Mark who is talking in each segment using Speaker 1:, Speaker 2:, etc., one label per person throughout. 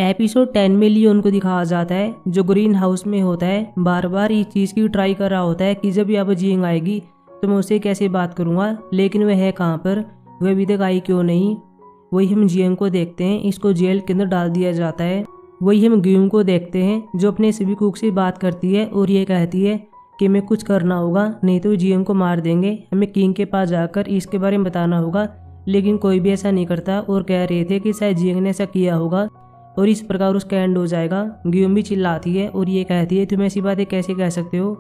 Speaker 1: Episode 10 में Leone को दिखाया जाता है जो ग्रीन हाउस में होता है, बार बार इस चीज़ की ट्राई कर रहा होता है कि जब यहाँ पर जियंग आएगी तो मैं उससे कैसे बात करूँगा, लेकिन वह है कहाँ पर, वह अभी तक आई क्यों नहीं। वही हम जियंग को देखते हैं, इसको जेल के अंदर डाल दिया जाता है। वही हम ग्यूंग को देखते हैं जो अपने सभी कुक से बात करती है और ये कहती है कि हमें कुछ करना होगा, नहीं तो जियंग को मार देंगे, हमें किंग के पास जाकर इसके बारे में बताना होगा। लेकिन कोई भी ऐसा नहीं करता और कह रहे थे कि शायद जियंग ने ऐसा किया होगा और इस प्रकार उसका एंड हो जाएगा। ग्यूम भी चिल्लाती है और ये कहती है तुम ऐसी बातें कैसे कह सकते हो,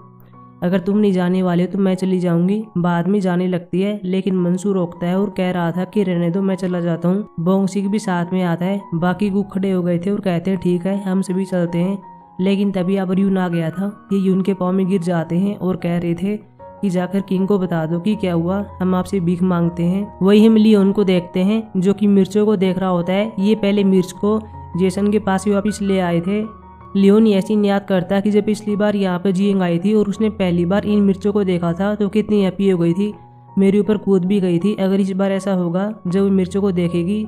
Speaker 1: अगर तुम नहीं जाने वाले हो तो मैं चली जाऊंगी। बाद में जाने लगती है लेकिन मंसूर रोकता है और कह रहा था कि रहने दो, मैं चला जाता हूँ। बोंगसिक भी साथ में आता है। बाकी कुक खड़े हो गए थे और कहते हैं ठीक है हम सभी चलते हैं। लेकिन तभी अब यून आ गया था। ये यून के पाँव में गिर जाते हैं और कह रहे थे कि जाकर किंग को बता दो कि क्या हुआ, हम आपसे भीख मांगते हैं। वही हम लियोन को देखते हैं जो कि मिर्चों को देख रहा होता है। ये पहले मिर्च को जेसन के पास ही वापिस ले आए थे। लियोन ऐसी याद करता है कि जब पिछली बार यहाँ पर जियंग आई थी और उसने पहली बार इन मिर्चों को देखा था तो कितनी हैप्पी हो गई थी, मेरे ऊपर कूद भी गई थी। अगर इस बार ऐसा होगा जब मिर्चों को देखेगी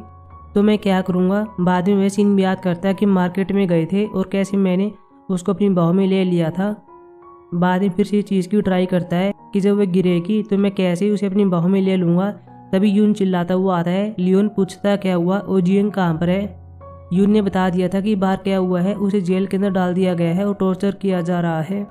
Speaker 1: तो मैं क्या करूँगा। बाद में वह सीन भी याद करता है कि मार्केट में गए थे और कैसे मैंने उसको अपनी बाहों में ले लिया था। बाद में फिर से चीज़ की ट्राई करता है कि जब वह गिरेगी तो मैं कैसे उसे अपनी बाहों में ले लूँगा। तभी यून चिल्लाता हुआ आता है। लियोन पूछता क्या हुआ और जियंग कहाँ पर है। यून ने बता दिया था कि बाहर क्या हुआ है, उसे जेल के अंदर डाल दिया गया है और टॉर्चर किया जा रहा है।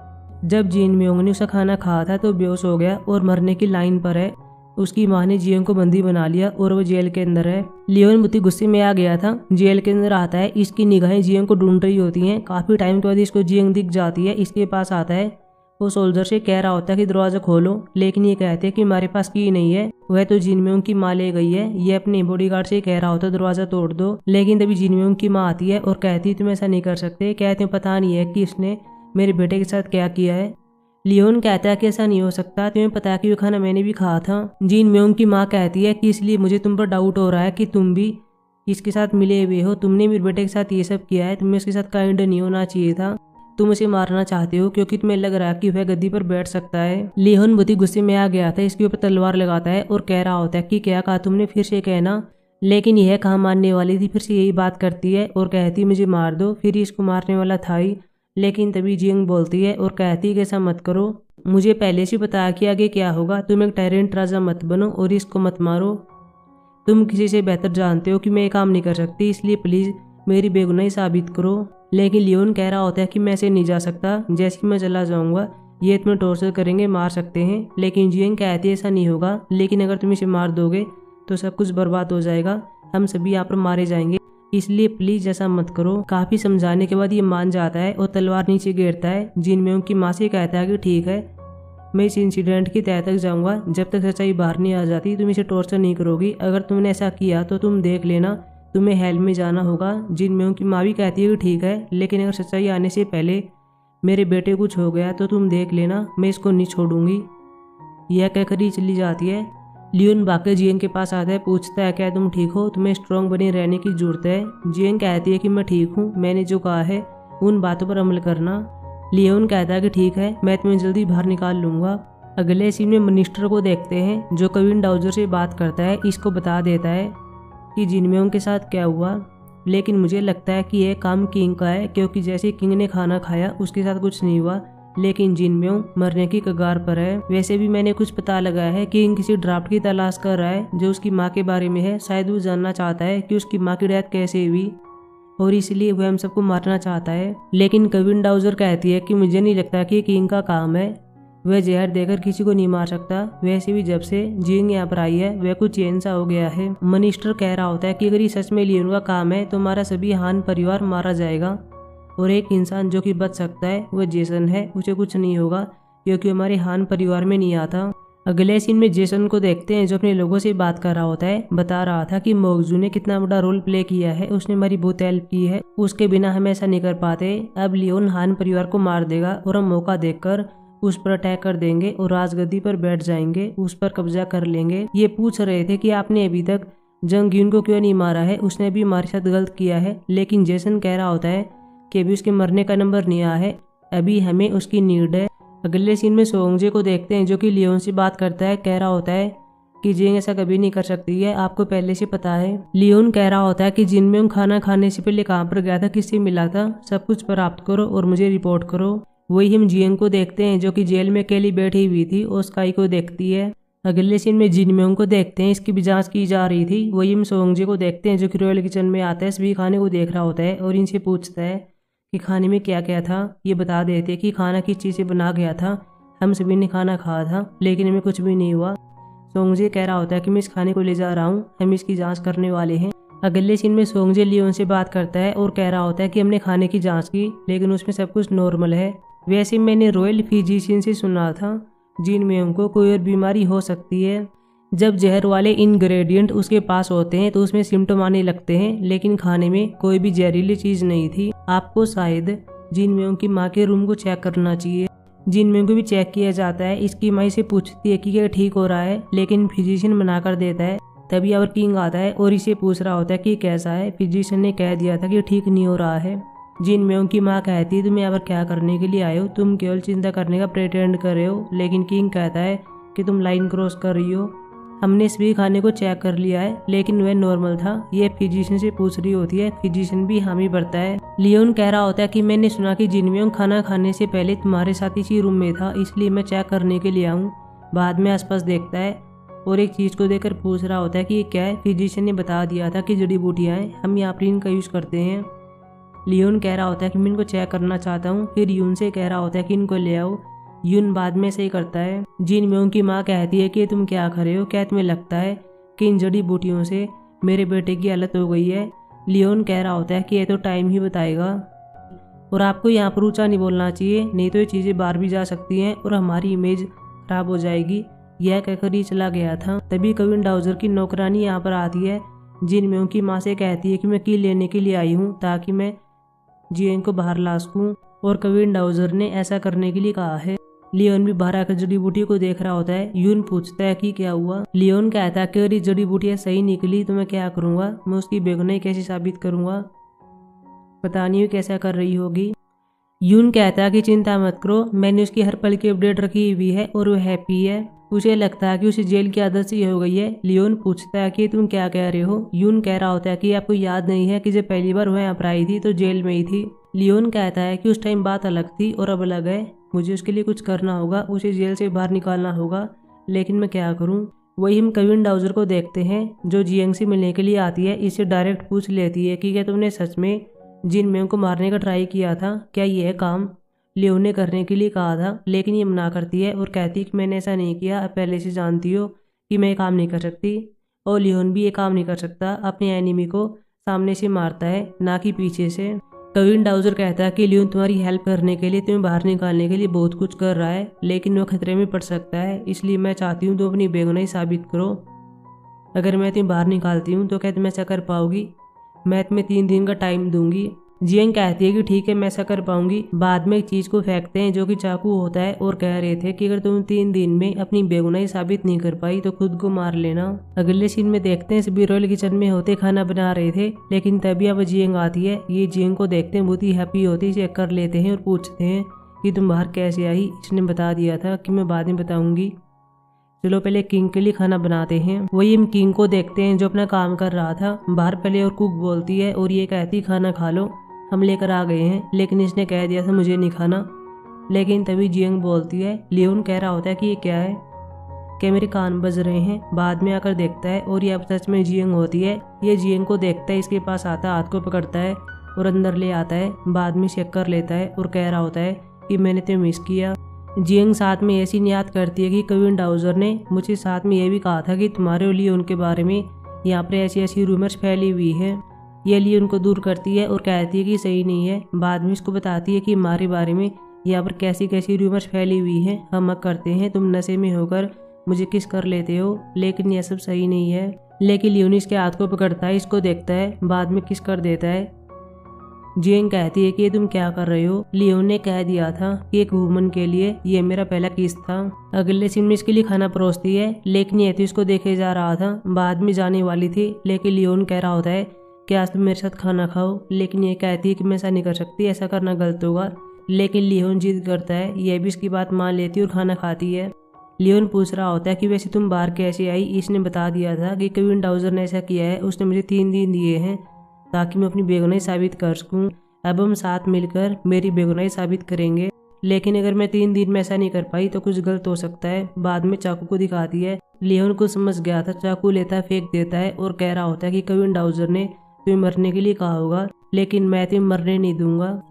Speaker 1: जब जिन म्योंग ने उसका खाना खाया था तो बेहोश हो गया और मरने की लाइन पर है। उसकी माँ ने जियंग को बंदी बना लिया और वो जेल के अंदर है। लियोन बहुत ही गुस्से में आ गया था। जेल के अंदर आता है, इसकी निगाहें जियंग को ढूंढ रही होती हैं। काफी टाइम के बाद इसको जियंग दिख जाती है, इसके पास आता है। वो सोल्जर से कह रहा होता है कि दरवाजा खोलो, लेकिन ये कहते हैं कि हमारे पास की नहीं है, वह तो जिनम्योंग की माँ ले गई है। ये अपने बॉडीगार्ड से कह रहा होता है दरवाजा तोड़ दो, लेकिन तभी जिनम्योंग की माँ आती है और कहती है तुम ऐसा नहीं कर सकते। कहते हैं पता नहीं है कि इसने मेरे बेटे के साथ क्या किया है। लियोन कहता है कि ऐसा नहीं हो सकता, तुम्हें पता है कि वो खाना मैंने भी खाया था। जिनम्योंग की माँ कहती है कि इसलिए मुझे तुम पर डाउट हो रहा है कि तुम भी इसके साथ मिले हुए हो, तुमने मेरे बेटे के साथ ये सब किया है, तुम्हें उसके साथ काइंड नहीं होना चाहिए था, तुम उसे मारना चाहते हो क्योंकि तुम्हें लग रहा है कि वह गद्दी पर बैठ सकता है। लियोन बहुत ही गुस्से में आ गया था, इसके ऊपर तलवार लगाता है और कह रहा होता है कि क्या कहा तुमने, फिर से कहना। लेकिन यह कहाँ मानने वाली थी, फिर से यही बात करती है और कहती मुझे मार दो। फिर इसको मारने वाला था ही, लेकिन तभी जियंग बोलती है और कहती है ऐसा मत करो, मुझे पहले से पता कि आगे क्या होगा, तुम एक टायरेंट राजा मत बनो और इसको मत मारो। तुम किसी से बेहतर जानते हो कि मैं ये काम नहीं कर सकती, इसलिए प्लीज मेरी बेगुनाही साबित करो। लेकिन लियोन कह रहा होता है कि मैं ऐसे नहीं जा सकता, जैसे कि मैं चला जाऊंगा ये तुम्हें टॉर्चर करेंगे, मार सकते हैं। लेकिन जियंग कहती है ऐसा नहीं होगा, लेकिन अगर तुम इसे मार दोगे तो सब कुछ बर्बाद हो जाएगा, हम सभी यहाँ पर मारे जाएंगे, इसलिए प्लीज ऐसा मत करो। काफी समझाने के बाद ये मान जाता है और तलवार नीचे गिरता है। जिनम्योंग की माँ से कहता है कि ठीक है मैं इस इंसिडेंट की तह तक जाऊंगा, जब तक सच्चाई बाहर नहीं आ जाती तुम इसे टॉर्चर नहीं करोगी। अगर तुमने ऐसा किया तो तुम देख लेना तुम्हें हेल में जाना होगा। जिनम्योंग की माँ भी कहती है कि ठीक है, लेकिन अगर सच्चाई आने से पहले मेरे बेटे कुछ हो गया तो तुम देख लेना, मैं इसको नहीं छोड़ूंगी। यह कहकर ही चली जाती है। लियोन भागकर जियंग के पास आता है, पूछता है क्या तुम ठीक हो, तुम्हें स्ट्रांग बने रहने की जरूरत है। जियंग कहती है कि मैं ठीक हूँ, मैंने जो कहा है उन बातों पर अमल करना। लियोन कहता है कि ठीक है मैं तुम्हें जल्दी बाहर निकाल लूंगा। अगले सीन में मिनिस्टर को देखते हैं जो कविन डाउजर से बात करता है, इसको बता देता है कि जिनम्योंग के साथ क्या हुआ। लेकिन मुझे लगता है कि यह काम किंग का है, क्योंकि जैसे किंग ने खाना खाया उसके साथ कुछ नहीं हुआ, लेकिन जिनम्योंग मरने की कगार पर है। वैसे भी मैंने कुछ पता लगाया है कि किंग किसी ड्राफ्ट की तलाश कर रहा है जो उसकी माँ के बारे में है। शायद वो जानना चाहता है कि उसकी माँ की डेथ कैसे हुई और इसलिए वह हम सबको मारना चाहता है। लेकिन कविन डाउजर कहती है कि मुझे नहीं लगता कि किंग का काम है, वह जहर देकर किसी को नहीं मार सकता। वैसे भी जब से जियंग यहाँ पर आई है वह कुछ चैन सा हो गया है। मिनिस्टर कह रहा होता है कि अगर ये सच में लियोन का काम है तो हमारा सभी हान परिवार मारा जाएगा और एक इंसान जो कि बच सकता है वह जेसन है, उसे कुछ नहीं होगा क्योंकि हमारे हान परिवार में नहीं आता। अगले सीन में जेसन को देखते हैं जो अपने लोगों से बात कर रहा होता है, बता रहा था कि मोगजू ने कितना बड़ा रोल प्ले किया है, उसने हमारी बहुत हेल्प की है, उसके बिना हम ऐसा नहीं कर पाते। अब लियोन हान परिवार को मार देगा और हम मौका देखकर उस पर अटैक कर देंगे और राजगद्दी पर बैठ जाएंगे, उस पर कब्जा कर लेंगे। ये पूछ रहे थे कि आपने अभी तक जंग यून को क्यों नहीं मारा है, उसने भी हमारे साथ गलत किया है। लेकिन जेसन कह रहा होता है कि अभी उसके मरने का नंबर नहीं आया है, अभी हमें उसकी नीड है। अगले सीन में सोंगजे को देखते हैं जो कि लियोन से बात करता है, कह रहा होता है कि जिंग ऐसा कभी नहीं कर सकती है, आपको पहले से पता है। लियोन कह रहा होता है कि जिन में खाना खाने से पहले कहाँ पर गया था, किससे मिला था, सब कुछ प्राप्त करो और मुझे रिपोर्ट करो। वही हम जियंग को देखते हैं जो कि जेल में अकेली बैठी हुई थी और स्काई को देखती है। अगले सीन में जिनम्योंग को देखते हैं, इसकी भी जांच की जा रही थी। वही हम सोंगजे को देखते हैं जो कि रॉयल किचन में आता है, सभी खाने को देख रहा होता है और इनसे पूछता है कि खाने में क्या क्या था। ये बता देते कि खाना किस चीज़ से बना गया था। हम सभी ने खाना खाया था लेकिन हमें कुछ भी नहीं हुआ। सोंगजे कह रहा होता है कि मैं इस खाने को ले जा रहा हूँ, हम इसकी जाँच करने वाले हैं। अगले सीन में सोंगजे लियोन से बात करता है और कह रहा होता है कि हमने खाने की जाँच की लेकिन उसमें सब कुछ नॉर्मल है। वैसे मैंने रॉयल फिजिशियन से सुना था जिनम्योंग को कोई और बीमारी हो सकती है। जब जहर वाले इंग्रेडिएंट उसके पास होते हैं तो उसमें सिम्टम आने लगते हैं, लेकिन खाने में कोई भी जहरीली चीज नहीं थी। आपको शायद जिनम्योंग की माँ के रूम को चेक करना चाहिए। जिनम्योंग को भी चेक किया जाता है। इसकी माँ से पूछती है कि क्या ठीक हो रहा है, लेकिन फिजिशियन मना कर देता है। तभी और किंग आता है और इसे पूछ रहा होता है कि कैसा है। फिजिशियन ने कह दिया था कि ठीक नहीं हो रहा है। जिनम्योंग की माँ कहती है तुम यहाँ पर क्या करने के लिए आए हो, तुम केवल चिंता करने का प्रेटेंड कर रहे हो। लेकिन किंग कहता है कि तुम लाइन क्रॉस कर रही हो। हमने सभी खाने को चेक कर लिया है लेकिन वह नॉर्मल था। ये फिजिशियन से पूछ रही होती है। फिजिशियन भी हामी भरता है। लियोन कह रहा होता है कि मैंने सुना कि जिनम्योंग खाना खाने से पहले तुम्हारे साथ इसी रूम में था, इसलिए मैं चेक करने के लिए आऊँ। बाद में आसपास देखता है और एक चीज़ को देखकर पूछ रहा होता है कि ये क्या है। फिजिशियन ने बता दिया था कि जड़ी बूटियाँ हैं, हम यहाँ पर इनका यूज़ करते हैं। लियोन कह रहा होता है कि मैं इनको चेक करना चाहता हूँ। फिर यून से कह रहा होता है कि इनको ले आओ। यून बाद में से ही करता है। जिनम्योंग की माँ कहती है कि तुम क्या कर रहे हो, क्या तुम्हें लगता है कि इन जड़ी बूटियों से मेरे बेटे की हालत हो गई है। लियोन कह रहा होता है कि ये तो टाइम ही बताएगा और आपको यहाँ पर ऊंचा नहीं बोलना चाहिए, नहीं तो ये चीज़ें बाहर भी जा सकती हैं और हमारी इमेज खराब हो जाएगी। यह कहकर ही चला गया था। तभी कविन डाउजर की नौकरानी यहाँ पर आती है। जिनम्योंग की माँ से कहती है कि मैं की लेने के लिए आई हूँ ताकि मैं जियंग को बाहर ला सकूं और कविन डाउजर ने ऐसा करने के लिए कहा है। लियोन भी बाहर आकर जड़ी बूटी को देख रहा होता है। यून पूछता है कि क्या हुआ। लियोन कहता है कि अगर ये जड़ी बूटियाँ सही निकली तो मैं क्या करूँगा, मैं उसकी बेगुनाही कैसे साबित करूँगा, पता नहीं कैसा कर रही होगी। यून कहता है कि चिंता मत करो, मैंने उसकी हर पल की अपडेट रखी हुई है और वो हैप्पी है। उसे लगता है कि उसे जेल की आदत सी हो गई है। लियोन पूछता है कि तुम क्या कह रहे हो। यून कह रहा होता है कि आपको याद नहीं है कि जब पहली बार वह यहाँ पर आई थी तो जेल में ही थी। लियोन कहता है कि उस टाइम बात अलग थी और अब अलग है, मुझे उसके लिए कुछ करना होगा, उसे जेल से बाहर निकालना होगा, लेकिन मैं क्या करूँ। वही हम कविन डाउजर को देखते हैं जो जियंग से मिलने के लिए आती है। इससे डायरेक्ट पूछ लेती है कि क्या तुमने सच में जिनम्योंग को मारने का ट्राई किया था, क्या यह काम लियोन ने करने के लिए कहा था। लेकिन ये मना करती है और कहती है कि मैंने ऐसा नहीं किया, अब पहले से जानती हो कि मैं ये काम नहीं कर सकती। और लियोन भी ये काम नहीं कर सकता, अपने एनिमी को सामने से मारता है ना कि पीछे से। कविन डाउजर कहता है कि लियोन तुम्हारी हेल्प करने के लिए, तुम्हें बाहर निकालने के लिए बहुत कुछ कर रहा है, लेकिन वो खतरे में पड़ सकता है, इसलिए मैं चाहती हूँ तुम अपनी बेगुनाही साबित करो। अगर मैं तुम्हें बाहर निकालती हूँ तो क्या तुम ऐसा कर पाओगी, मैं तुम्हें 3 दिन का टाइम दूंगी। जियंग कहती है कि ठीक है मैं ऐसा कर पाऊंगी। बाद में एक चीज को फेंकते हैं जो कि चाकू होता है और कह रहे थे कि अगर तुम 3 दिन में अपनी बेगुनाही साबित नहीं कर पाई तो खुद को मार लेना। अगले सीन में देखते हैं सभी रॉयल किचन में होते खाना बना रहे थे, लेकिन तभी अब जियंग आती है। ये जियंग को देखते हैं बहुत ही हैप्पी होती, चेक कर लेते हैं और पूछते हैं कि तुम बाहर कैसे आई। इसने बता दिया था कि मैं बाद में बताऊंगी, चलो पहले किंग के लिए खाना बनाते हैं। वही हम किंग को देखते हैं जो अपना काम कर रहा था बाहर। पहले और कुक बोलती है और ये कहती खाना खा लो, हम लेकर आ गए हैं, लेकिन इसने कह दिया था मुझे नहीं खाना। लेकिन तभी जियंग बोलती है। लियोन कह रहा होता है कि ये क्या है, क्या मेरे कान बज रहे हैं। बाद में आकर देखता है और ये अब सच में जियंग होती है। ये जियंग को देखता है, इसके पास आता है, हाथ को पकड़ता है और अंदर ले आता है। बाद में चेक कर लेता है और कह रहा होता है कि मैंने तुम्हें मिस किया। जियंग साथ में ऐसी याद करती है कि कविन डाउजर ने मुझे साथ में यह भी कहा था कि तुम्हारे और लियोन के बारे में यहाँ पर ऐसी ऐसी रूमर्स फैली हुई है। ये लियोन को दूर करती है और कहती है कि सही नहीं है। बाद में इसको बताती है कि हमारे बारे में यहाँ पर कैसी कैसी रूमर्स फैली हुई है, हम करते हैं, तुम नशे में होकर मुझे किस कर लेते हो, लेकिन यह सब सही नहीं है। लेकिन लियोन इसके हाथ को पकड़ता है, इसको देखता है, बाद में किस कर देता है। जियंग कहती है कि तुम क्या कर रहे हो। लियोन ने कह दिया था कि एक वुमन के लिए ये मेरा पहला किस था। अगले सीन में इसके लिए खाना परोसती है, लेकिन ये तो इसको देखे जा रहा था, बाद में जाने वाली थी। लेकिन लियोन कह रहा होता है कि आज तुम मेरे साथ खाना खाओ, लेकिन ये कहती है कि मैं ऐसा नहीं कर सकती, ऐसा करना गलत होगा। लेकिन लियोन जिद करता है, यह भी इसकी बात मान लेती है और खाना खाती है। लियोन पूछ रहा होता है कि वैसे तुम बाहर कैसे आई। इसने बता दिया था कि केविन डाउजर ने ऐसा किया है, उसने मुझे 3 दिन दिए हैं ताकि मैं अपनी बेगुनाही साबित कर सकूं। अब हम साथ मिलकर मेरी बेगुनाही साबित करेंगे, लेकिन अगर मैं 3 दिन में ऐसा नहीं कर पाई तो कुछ गलत हो सकता है। बाद में चाकू को दिखाती है। लियोन को समझ गया था, चाकू लेता है, फेंक देता है और कह रहा होता है कि केविन डाउजर ने तुम्हें मरने के लिए कहा होगा, लेकिन मैं तुम्हें मरने नहीं दूंगा।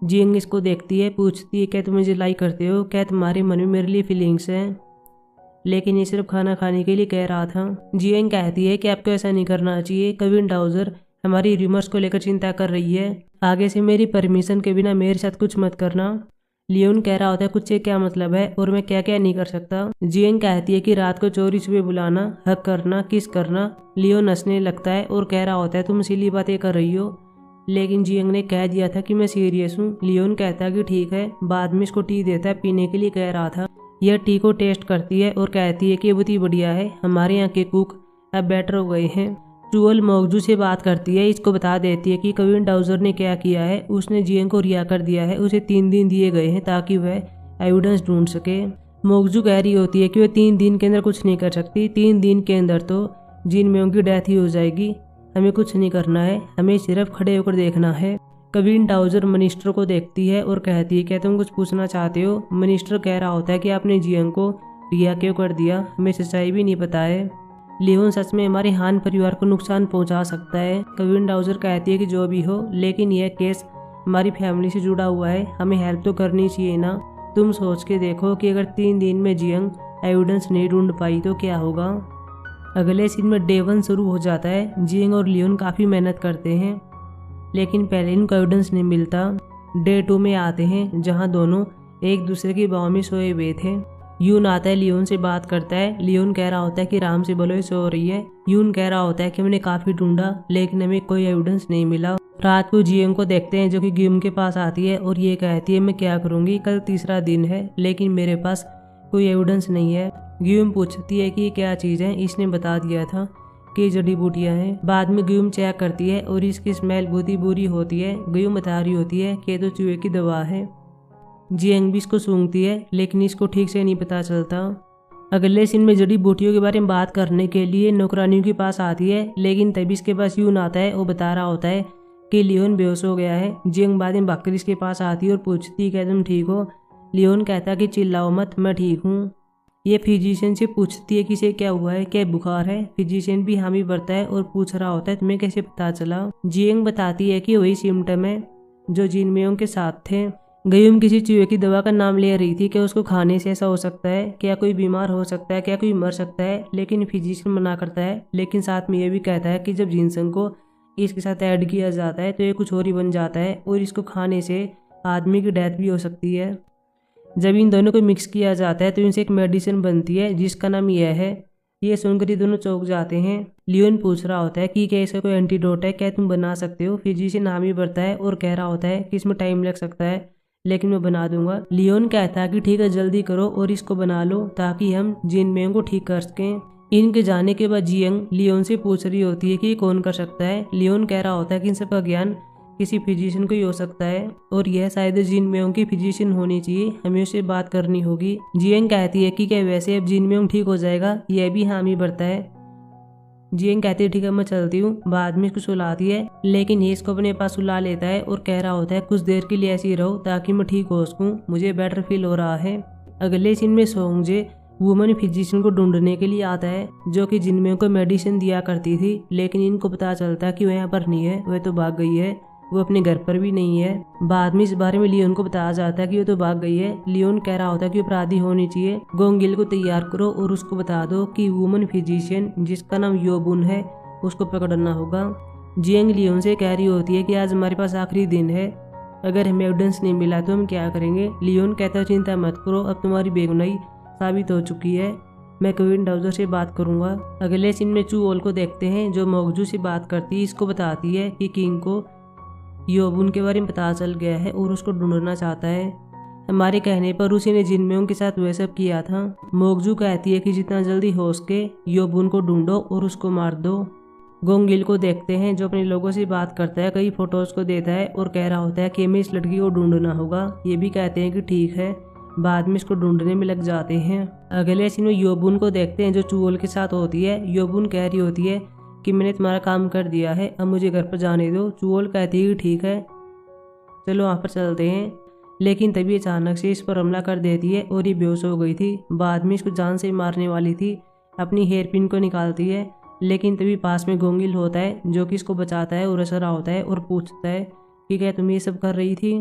Speaker 1: जियंग इसको देखती है, पूछती है क्या तुम मुझे लाई करते हो, क्या तुम्हारे मन में मेरे लिए फीलिंग्स हैं, लेकिन ये सिर्फ खाना खाने के लिए कह रहा था। जियंग कहती है कि आपको ऐसा नहीं करना चाहिए, केविन डाउजर हमारी रूमर्स को लेकर चिंता कर रही है, आगे से मेरी परमिशन के बिना मेरे साथ कुछ मत करना। लियोन कह रहा होता है कुछ से क्या मतलब है और मैं क्या क्या नहीं कर सकता। जियंग कहती है कि रात को चोरी छुपे बुलाना, हक करना, किस करना। लियोन हंसने लगता है और कह रहा होता है तुम सिली बातें कर रही हो, लेकिन जियंग ने कह दिया था कि मैं सीरियस हूँ। लियोन कहता है कि ठीक है। बाद में इसको टी देता है, पीने के लिए कह रहा था। यह टी को टेस्ट करती है और कहती है कि बहुत ही बढ़िया है, हमारे यहाँ के कुक अब बेटर हो गए हैं। चुअल मोगजू से बात करती है, इसको बता देती है कि केविन डाउजर ने क्या किया है, उसने जियंग को रिहा कर दिया है, उसे 3 दिन दिए गए हैं ताकि वह एविडेंस ढूंढ सके। मोगजू कह रही होती है कि वह 3 दिन के अंदर कुछ नहीं कर सकती, 3 दिन के अंदर तो जिन में उनकी डेथ ही हो जाएगी। हमें कुछ नहीं करना है, हमें सिर्फ खड़े होकर देखना है। केविन डाउजर मिनिस्टर को देखती है और कहती है क्या तुम कुछ पूछना चाहते हो। मिनिस्टर कह रहा होता है कि आपने जियंग को रिहा क्यों कर दिया, हमें सच्चाई भी नहीं पता है। लियोन सच में हमारे हान परिवार को नुकसान पहुंचा सकता है। केविन डाउजर कहती है कि जो भी हो, लेकिन यह केस हमारी फैमिली से जुड़ा हुआ है, हमें हेल्प तो करनी चाहिए ना। तुम सोच के देखो कि अगर 3 दिन में जियंग एविडेंस नहीं ढूंढ पाई तो क्या होगा। अगले सीन में डे 1 शुरू हो जाता है। जियंग और लियोन काफ़ी मेहनत करते हैं, लेकिन पहले इनको एविडेंस नहीं मिलता। डे 2 में आते हैं जहाँ दोनों एक दूसरे की बाहों में सोए हुए थे। यून आता है, लियोन से बात करता है। लियोन कह रहा होता है कि राम से बोलो सो रही है। यून कह रहा होता है कि मैंने काफ़ी ढूंढा लेकिन हमें कोई एविडेंस नहीं मिला। रात को जियंग को देखते हैं जो कि ग्यूम के पास आती है और ये कहती है मैं क्या करूँगी, कल तीसरा दिन है लेकिन मेरे पास कोई एविडेंस नहीं है। ग्यूम पूछती है कि ये क्या चीज़ है, इसने बता दिया था कि जड़ी बूटियाँ हैं। बाद में ग्यूम चेक करती है और इसकी स्मेल बहुत ही बुरी होती है। ग्यूम बता रही होती है कि तो चूहे की दवा है। जियंग भी इसको सूंघती है लेकिन इसको ठीक से नहीं पता चलता। अगले सीन में जड़ी बूटियों के बारे में बात करने के लिए नौकरानियों के पास आती है, लेकिन तभी इसके पास यून आता है। वो बता रहा होता है कि लियोन बेहोश हो गया है। जियंग बाद में भागकर इसके पास आती है और पूछती है क्या तुम ठीक हो। लियोन कहता है कि चिल्लाओ मत, मैं ठीक हूँ। ये फिजिशियन से पूछती है कि इसे क्या हुआ है, क्या बुखार है। फिजिशियन भी हामी भरता है और पूछ रहा होता है तुम्हें कैसे पता चला। जियंग बताती है कि वही सिम्टम है जो जिनमेयों के साथ थे। ग्यूम किसी चूहे की दवा का नाम ले रही थी कि उसको खाने से ऐसा हो सकता है, क्या कोई बीमार हो सकता है, क्या कोई मर सकता है, लेकिन फिजिशियन मना करता है। लेकिन साथ में ये भी कहता है कि जब जिनसंग को इसके साथ ऐड किया जाता है तो ये कुछ और ही बन जाता है और इसको खाने से आदमी की डेथ भी हो सकती है। जब इन दोनों को मिक्स किया जाता है तो इनसे एक मेडिसिन बनती है जिसका नाम यह है। ये सुनकर ये दोनों चौंक जाते हैं। लियोन पूछ रहा होता है कि क्या इसका कोई एंटीडोट है, क्या तुम बना सकते हो। फिजिशियन हामी भरता है और कह रहा होता है कि इसमें टाइम लग सकता है लेकिन मैं बना दूंगा। लियोन कहता है कि ठीक है जल्दी करो और इसको बना लो ताकि हम जिनमेयों को ठीक कर सकें। इनके जाने के बाद जियंग लियोन से पूछ रही होती है कि ये कौन कर सकता है। लियोन कह रहा होता है कि इन सबका ज्ञान किसी फिजिशियन को ही हो सकता है और यह शायद जिनमेयों की फिजिशियन होनी चाहिए, हमें उससे बात करनी होगी। जियंग कहती है कि क्या वैसे अब जिनमेयों ठीक हो जाएगा, यह भी हामी भरता है। जियंग कहती है ठीक है मैं चलती हूँ। बाद में इसको सुलाती है लेकिन ये इसको अपने पास सुला लेता है और कह रहा होता है कुछ देर के लिए ऐसे ही रहो ताकि मैं ठीक हो सकूँ, मुझे बेटर फील हो रहा है। अगले सीन में सोंगजे वुमन फिजिशियन को ढूंढने के लिए आता है जो कि जिनमेयों को मेडिसिन दिया करती थी, लेकिन इनको पता चलता है कि वह यहाँ पर नहीं है, वह तो भाग गई है, वो अपने घर पर भी नहीं है। बाद में इस बारे में लियोन को बताया जाता है कि वो तो भाग गई है। लियोन कह रहा होता है कि अपराधी होनी चाहिए, गोंगिल को तैयार करो और उसको बता दो कि वुमन फिजिशियन जिसका नाम योबुन है उसको पकड़ना होगा। जियंग लियोन से कह रही होती है कि आज हमारे पास आखिरी दिन है, अगर हमें एविडेंस नहीं मिला तो हम क्या करेंगे। लियोन कहता है चिंता मत करो, अब तुम्हारी बेगुनाही साबित हो चुकी है, मैं केविन डाउजर से बात करूंगा। अगले सीन में चूओल को देखते हैं जो मोगजू से बात करती है। इसको बताती है कि किंग को योबुन के बारे में पता चल गया है और उसको ढूंढना चाहता है। हमारे कहने पर उसी ने जिनमेयों के साथ वह सब किया था। मोगजू कहती है कि जितना जल्दी हो सके योबुन को ढूंढो और उसको मार दो। गोंगिल को देखते हैं जो अपने लोगों से बात करता है, कई फोटोज को देता है और कह रहा होता है कि हमें इस लड़की को ढूंढना होगा। ये भी कहते हैं कि ठीक है। बाद में इसको ढूंढने में लग जाते हैं। अगले सीन में योबून को देखते हैं जो चुओल के साथ होती है। योबून कह रही होती है कि मैंने तुम्हारा काम कर दिया है, अब मुझे घर पर जाने दो। चुओल कहती है कि ठीक है चलो वहाँ पर चलते हैं। लेकिन तभी अचानक से इस पर हमला कर देती है और ये बेहोश हो गई थी। बाद में इसको जान से मारने वाली थी, अपनी हेयर पिन को निकालती है। लेकिन तभी पास में गोंगिल होता है जो कि इसको बचाता है और हंस रहा होता है और पूछता है कि क्या तुम ये सब कर रही थी।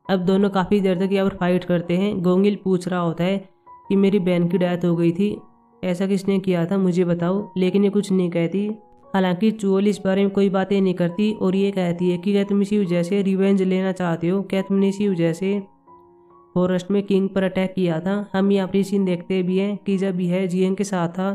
Speaker 1: अब दोनों काफ़ी देर तक यहाँ पर फाइट करते हैं। गोंगिल पूछ रहा होता है कि मेरी बहन की डेथ हो गई थी, ऐसा किसने किया था मुझे बताओ। लेकिन ये कुछ नहीं कहती। हालांकि चुओल इस बारे में कोई बातें नहीं करती और ये कहती है कि क्या तुम इसी वजह से रिवेंज लेना चाहते हो, क्या तुमने इसी वजह से फॉरेस्ट में किंग पर अटैक किया था। हम यहाँ पर सीन देखते भी हैं कि जब यह जियंग के साथ था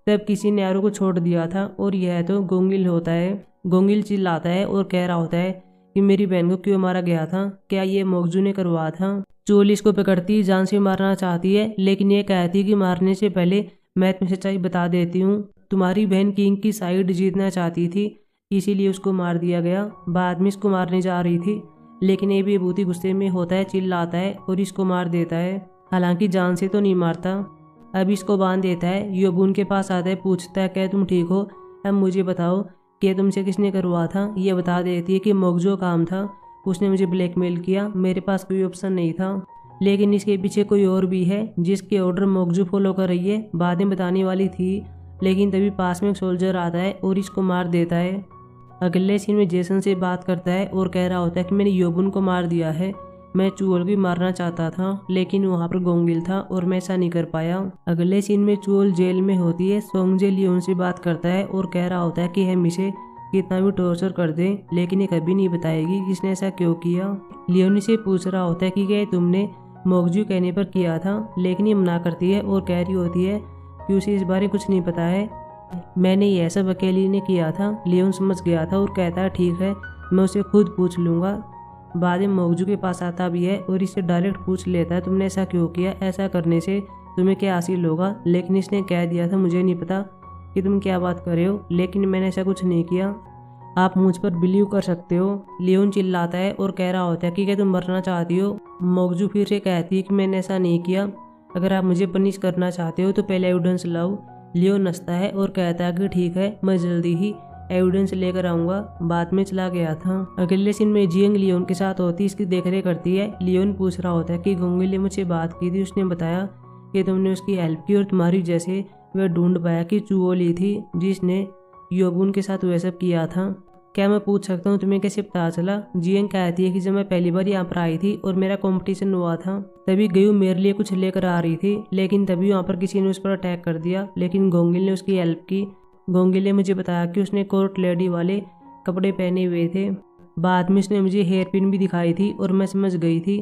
Speaker 1: तब किसी ने एरो को छोड़ दिया था और यह तो गोंगिल होता है। गोंगिल चिल्लाता है और कह रहा होता है कि मेरी बहन को क्यों मारा गया था, क्या ये मोगजू ने करवाया था। चुओल इसको पकड़ती जान से मारना चाहती है, लेकिन ये कहती है कि मारने से पहले मैं तुम्हें सच्चाई बता देती हूँ। तुम्हारी बहन किंग की साइड जीतना चाहती थी, इसीलिए उसको मार दिया गया। बाद में इसको मारने जा रही थी, लेकिन ये भी बहुत ही गुस्से में होता है, चिल्लाता है और इसको मार देता है। हालांकि जान से तो नहीं मारता। अब इसको बांध देता है। योबून के पास आता है, पूछता है क्या तुम ठीक हो, अब मुझे बताओ कि तुमसे किसने करवा था। ये बता देती है कि मोगजो काम था, उसने मुझे ब्लैकमेल किया, मेरे पास कोई ऑप्शन नहीं था। लेकिन इसके पीछे कोई और भी है जिसके ऑर्डर मोगजो फॉलो कर रही है, बाद में बताने वाली थी। लेकिन तभी पास में एक सोल्जर आता है और इसको मार देता है। अगले सीन में जेसन से बात करता है और कह रहा होता है कि मैंने योबून को मार दिया है, मैं चुओल भी मारना चाहता था लेकिन वहाँ पर गोंगिल था और मैं ऐसा नहीं कर पाया। अगले सीन में चुओल जेल में होती है। सोंगजे लियोन से बात करता है और कह रहा होता है कि हम इसे कितना भी टॉर्चर कर दें लेकिन ये कभी नहीं बताएगी कि इसने ऐसा क्यों किया। लियोन से पूछ रहा होता है कि क्या तुमने मोगजू कहने पर किया था, लेकिन ये मना करती है और कह रही होती है कि उसे इस बारे कुछ नहीं पता है, मैंने यह सब अकेली ने किया था। लियोन समझ गया था और कहता है ठीक है मैं उसे खुद पूछ लूँगा। बाद में मोगजू के पास आता भी है और इससे डायरेक्ट पूछ लेता है तुमने ऐसा क्यों किया, ऐसा करने से तुम्हें क्या हासिल होगा। लेकिन इसने कह दिया था मुझे नहीं पता कि तुम क्या बात कर रहे हो, लेकिन मैंने ऐसा कुछ नहीं किया, आप मुझ पर बिलीव कर सकते हो। लियोन चिल्लाता है और कह रहा होता है कि क्या तुम मरना चाहती हो। मोगजू फिर से कहती है कि मैंने ऐसा नहीं किया, अगर आप मुझे पनिश करना चाहते हो तो पहले एविडेंस लाओ। लियोन हंसता है और कहता है कि ठीक है मैं जल्दी ही एविडेंस लेकर आऊँगा। बाद में चला गया था। अगले सीन में जियंग लियोन के साथ होती इसकी देखरेख करती है। लियोन पूछ रहा होता है कि गोंगिल ने मुझसे बात की थी, उसने बताया कि तुमने उसकी हेल्प की और तुम्हारी जैसे वह ढूंढ पाया कि चुओल ही थी जिसने योबून के साथ वह सब किया था। क्या मैं पूछ सकता हूँ तुम्हें कैसे पता चला। जियंग कहती है कि जब मैं पहली बार यहाँ पर आई थी और मेरा कंपटीशन हुआ था तभी गयू मेरे लिए कुछ लेकर आ रही थी, लेकिन तभी वहाँ पर किसी ने उस पर अटैक कर दिया, लेकिन गोंगिल ने उसकी हेल्प की। गोंगिल ने मुझे बताया कि उसने कोर्ट लेडी वाले कपड़े पहने हुए थे। बाद में उसने मुझे हेयर पिन भी दिखाई थी और मैं समझ गई थी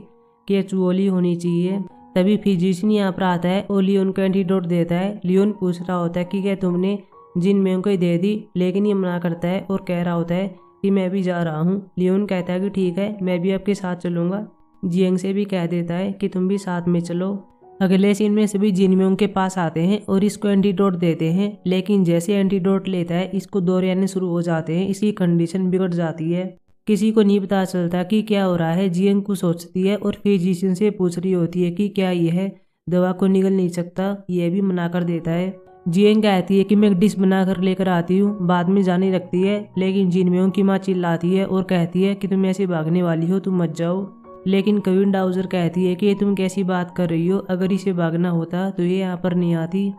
Speaker 1: कि यह चुओल ही होनी चाहिए। तभी फिजिशियन यहाँ पर आता है और लियोन को एंटीडोट देता है। लियोन पूछ रहा होता है कि क्या तुमने जिन में को दे दी, लेकिन ये मना करता है और कह रहा होता है कि मैं भी जा रहा हूँ। लियोन कहता है कि ठीक है मैं भी आपके साथ चलूँगा। जियंग से भी कह देता है कि तुम भी साथ में चलो। अगले सीन में सभी जिनम्योंग के पास आते हैं और इसको एंटीडोट देते हैं, लेकिन जैसे एंटीडोट लेता है इसको दौरे आने शुरू हो जाते हैं, इसकी कंडीशन बिगड़ जाती है। किसी को नहीं पता चलता कि क्या हो रहा है। जियंग को सोचती है और फिजिशियन से पूछ रही होती है कि क्या यह दवा को निगल नहीं सकता, यह भी मना कर देता है। जियंग कहती है कि मैं एक डिश बना कर लेकर आती हूँ, बाद में जाने लगती है। लेकिन जिनम्योंग की माँ चिल्लाती है और कहती है कि तुम ऐसे भागने वाली हो, तुम मत जाओ। लेकिन क्वीन डाउजर कहती है कि तुम कैसी बात कर रही हो, अगर इसे भागना होता तो ये यहाँ पर नहीं आती।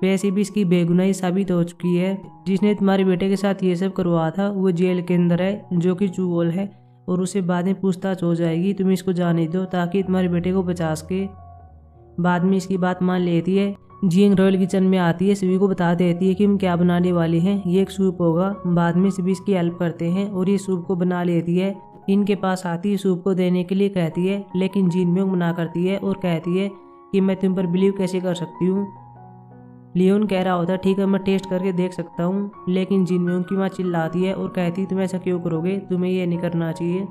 Speaker 1: वैसे भी इसकी बेगुनाही साबित हो चुकी है। जिसने तुम्हारे बेटे के साथ ये सब करवाया था वो जेल के अंदर है, जो कि चुओल है, और उसे बाद में पूछताछ हो जाएगी। तुम इसको जाने दो ताकि तुम्हारे बेटे को बचा सके। बाद में इसकी बात मान लेती है। जियंग रॉयल किचन में आती है, सभी को बता देती है कि हम क्या बनाने वाले हैं, ये एक सूप होगा। बाद में सभी इसकी हेल्प करते हैं और ये सूप को बना लेती है। इनके पास आती है, सूप को देने के लिए कहती है, लेकिन जिनम्योंग मना करती है और कहती है कि मैं तुम पर बिलीव कैसे कर सकती हूँ। लियोन कह रहा होता है ठीक है मैं टेस्ट करके देख सकता हूँ, लेकिन जिनम्योंग की माँ चिल्लाती है और कहती है तुम ऐसा क्यों करोगे, तुम्हें ये नहीं करना चाहिए।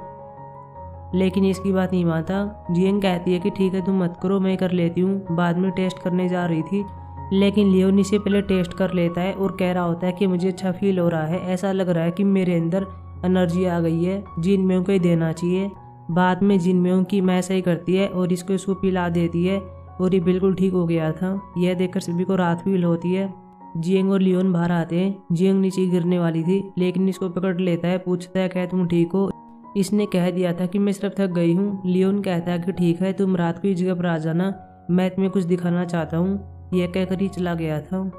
Speaker 1: लेकिन इसकी बात नहीं मानता। जियंग कहती है कि ठीक है तुम मत करो, मैं कर लेती हूँ। बाद में टेस्ट करने जा रही थी, लेकिन लियोन इसे पहले टेस्ट कर लेता है और कह रहा होता है कि मुझे अच्छा फील हो रहा है, ऐसा लग रहा है कि मेरे अंदर एनर्जी आ गई है, जिनम्योंग को ही देना चाहिए। बाद में जिनमें की मैं सही करती है और इसको पिला देती है और ये बिल्कुल ठीक हो गया था। यह देखकर सभी को राहत फील होती है। जियंग और लियोन बाहर आते हैं। जियंग नीचे गिरने वाली थी लेकिन इसको पकड़ लेता है, पूछता है क्या तुम ठीक हो? इसने कह दिया था कि मैं सिर्फ थक गई हूँ। लियोन कहता है कि ठीक है, तुम रात को इस जगह पर आ जाना, मैं तुम्हें कुछ दिखाना चाहता हूँ। यह कहकर ही चला गया था।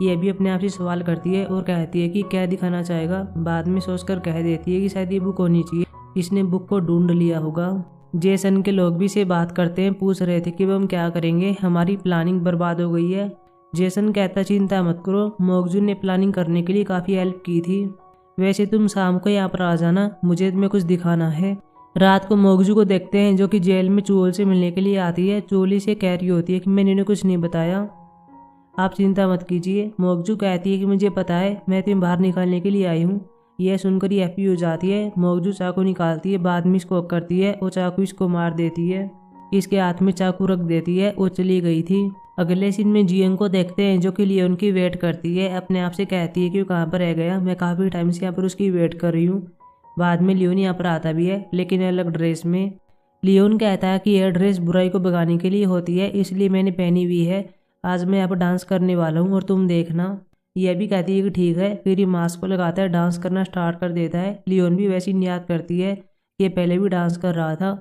Speaker 1: यह भी अपने आप से सवाल करती है और कहती है कि क्या दिखाना चाहेगा। बाद में सोचकर कह देती है कि शायद ये बुक होनी चाहिए, इसने बुक को ढूंढ लिया होगा। जेसन के लोग भी से बात करते हैं, पूछ रहे थे कि हम क्या करेंगे, हमारी प्लानिंग बर्बाद हो गई है। जेसन कहता चिंता मत करो, मोगजू ने प्लानिंग करने के लिए काफ़ी हेल्प की थी। वैसे तुम शाम को यहाँ पर आ जाना, मुझे तुम्हें कुछ दिखाना है। रात को मोगजू को देखते हैं जो कि जेल में चूहोल से मिलने के लिए आती है। चोली से कह रही होती है कि मैंने इन्हें कुछ नहीं बताया, आप चिंता मत कीजिए। मोगजू कहती है कि मुझे पता है, मैं तुम्हें बाहर निकालने के लिए आई हूँ। यह सुनकर ही हैप्पी हो जाती है। मोगजू चाकू निकालती है, बाद में इसको करती है और चाकू इसको मार देती है। इसके हाथ में चाकू रख देती है और चली गई थी। अगले सीन में जियंग को देखते हैं जो कि लियोन की वेट करती है। अपने आप से कहती है कि वो कहाँ पर रह गया, मैं काफ़ी टाइम से यहाँ पर उसकी वेट कर रही हूँ। बाद में लियोन यहाँ पर आता भी है लेकिन अलग ड्रेस में। लियोन कहता है कि यह ड्रेस बुराई को भगाने के लिए होती है, इसलिए मैंने पहनी हुई है। आज मैं यहाँ पर डांस करने वाला हूँ और तुम देखना। यह भी कहती है कि ठीक है। फिर ये मास्क को लगाता है, डांस करना स्टार्ट कर देता है। लियोन भी वैसी याद करती है कि पहले भी डांस कर रहा था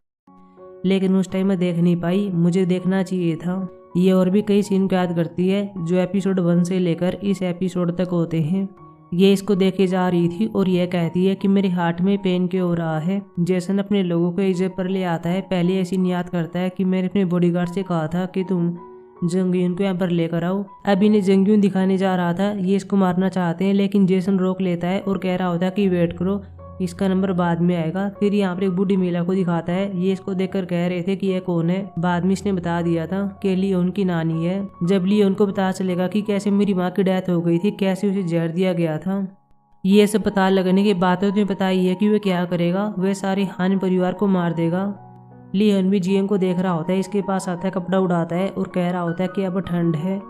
Speaker 1: लेकिन उस टाइम मैं देख नहीं पाई, मुझे देखना चाहिए था। ये और भी कई सीन को याद करती है जो एपिसोड 1 से लेकर इस एपिसोड तक होते हैं। ये इसको देखे जा रही थी और यह कहती है कि मेरे हार्ट में पेन क्यों हो रहा है। जेसन अपने लोगों को इस पर ले आता है। पहले ऐसी याद करता है कि मैंने अपने बॉडीगार्ड से कहा था कि तुम जंगयून को यहाँ पर लेकर आओ। अब इन्हें जंगयून दिखाने जा रहा था। ये इसको मारना चाहते हैं लेकिन जेसन रोक लेता है और कह रहा होता है कि वेट करो, इसका नंबर बाद में आएगा। फिर यहाँ पर एक बूढ़ी महिला को दिखाता है। ये इसको देखकर कह रहे थे कि यह कौन है। बाद में इसने बता दिया था कि लियोन की नानी है। जब लियोन को पता चलेगा कि कैसे मेरी माँ की डेथ हो गई थी, कैसे उसे जहर दिया गया था, ये सब पता लगने के बाद तो तुम्हें पता ही है कि वह क्या करेगा, वह सारे हान परिवार को मार देगा। लियोन भी जियंग को देख रहा होता है, इसके पास आता है, कपड़ा उड़ाता है और कह रहा होता है कि अब ठंड है।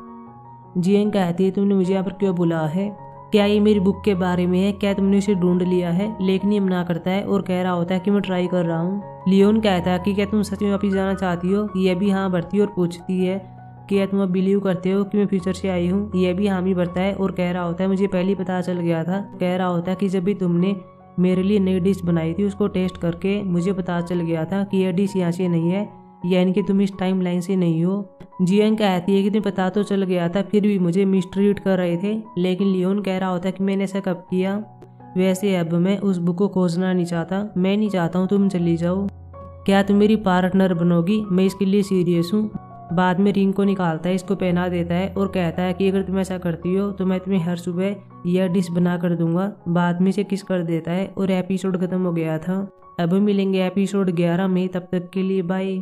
Speaker 1: जियंग कहती है तुमने मुझे यहाँ पर क्यों बुलाया है, क्या ये मेरी बुक के बारे में है, क्या तुमने उसे ढूंढ लिया है? लेकिन ये मना करता है और कह रहा होता है कि मैं ट्राई कर रहा हूँ। लियोन कहता है कि क्या तुम सच में वापिस जाना चाहती हो? यह भी हाँ भरती है और पूछती है कि क्या तुम अब बिलीव करते हो कि मैं फ्यूचर से आई हूँ? यह भी हामी भरता है और कह रहा होता है मुझे पहले ही पता चल गया था। कह रहा होता है कि जब भी तुमने मेरे लिए नई डिश बनाई थी उसको टेस्ट करके मुझे पता चल गया था कि यह डिश यहाँ से नहीं है, यानी कि तुम इस टाइम लाइन से नहीं हो। जियंग कहती है कि तुम्हें पता तो चल गया था फिर भी मुझे मिसट्रीट कर रहे थे। लेकिन लियोन कह रहा होता है कि मैंने ऐसा कब किया? वैसे अब मैं उस बुक को खोजना नहीं चाहता, मैं नहीं चाहता हूँ तुम चली जाओ। क्या तुम मेरी पार्टनर बनोगी? मैं इसके लिए सीरियस हूँ। बाद में रिंग को निकालता है, इसको पहना देता है और कहता है कि अगर तुम ऐसा करती हो तो मैं तुम्हें हर सुबह यह डिश बना कर दूंगा। बाद में इसे किस कर देता है और एपिसोड खत्म हो गया था। अब मिलेंगे एपिसोड 11 में, तब तक के लिए बाय।